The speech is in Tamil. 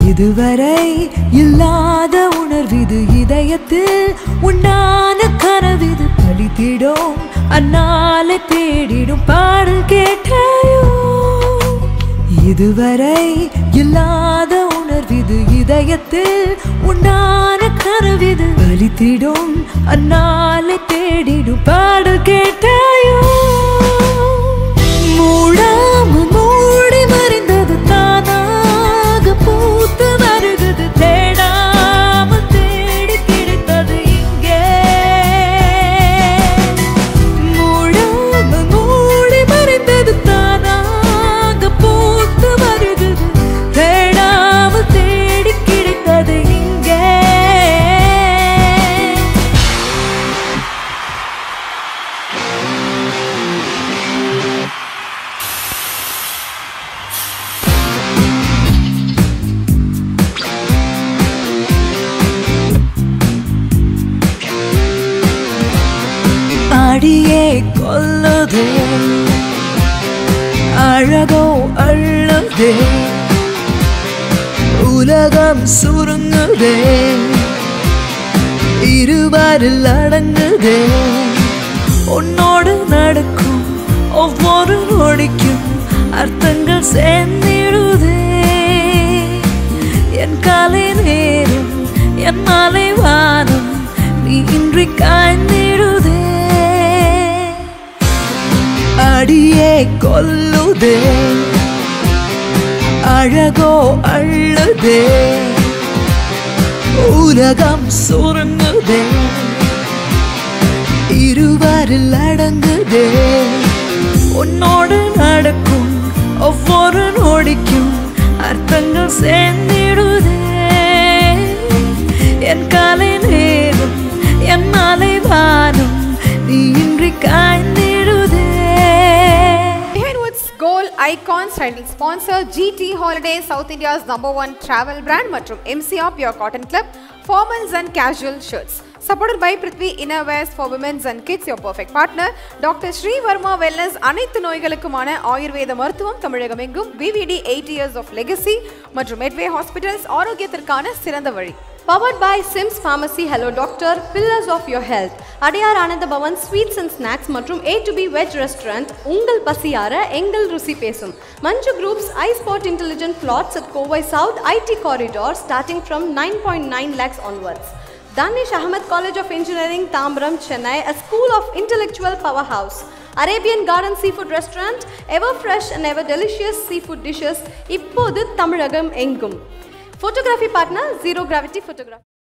இதுவரை இல்லாத உணர்விது இதயத்தில் உண்டான கனவிது பலித்திடும் அந்நாளை தேடிடும் பாடல் கேட்டாயோ இதுவரை இல்லாத உணர்விது இதயத்தில் உண்டான கனவிது பலித்திடும் அந்நாளை தேடிடும் பாடல் கேட்டாயோ மூடாமல் மூடி மறைந்தது தானாக பூத்து வருகிறது தேடாமல் தேடி கிடைத்தது இங்கே மூடாமல் மூடி மறைந்தது தானாக பூத்து வருகிறது தேடாமல் தேடி கிடைத்தது இங்கே அடியே கொல்லுதே அழகோ அள்ளதே உலகம் சுருங்குதே இருவரில் அடங்குதே உன்னோடு நடக்கும் ஒவ்வொரு நொடிக்கும் அர்த்தங்கள் சேர்ந்திடுதே என் காலை நேரம் என் மாலை வானம் நீ இன்றி காய்ந்திடுதே அடியே கொல்லுதே அழகோ அள்ளுதே உலகம் சுருங்குதே இருவரில் அடங்குதே உன்னோடு நடக்கும் ஒவ்வொரு நொடிக்கும் அர்த்தங்கள் சேர்ந்திடுதே என் காலை நேரம் என் மாலை வானம் நீ இன்றி காய்ந்திடுதே. Gold Icons title sponsor GT Holidays, South India's #1 travel brand மற்றும் MCR Pure Cotton Club formals and casual shirts. Supported by Prithvi Innerwears for women's and kids, your perfect partner. Dr. Sri Verma Wellness, அனைத்து நோய்களுக்குமான ஆயுர்வேத மருத்துவம் தமிழகம் எங்கும். BVD 8 years of legacy மற்றும் Medway Hospitals ஆரோக்கியத்திற்கான சிறந்த வழி. Powered by Sims Pharmacy, Hello Doctor, Pillars of Your Health, Adyar Ananda Pawan sweets and snacks மற்றும் A2B வெஜ் ரெஸ்டாரண்ட் உங்கள் பசியார எங்கள் ருசி பேசும். Manju groups I spot intelligent flats at Kovai south IT corridor starting from 9.9 lakhs onwards. Danish Ahmed College of Engineering, Tambram, Chennai, a school of intellectual powerhouse. Arabian Garden Seafood Restaurant, ever fresh and ever delicious seafood dishes, இப்போது தமிழகம் எங்கும். Photography partner, Zero Gravity Photography.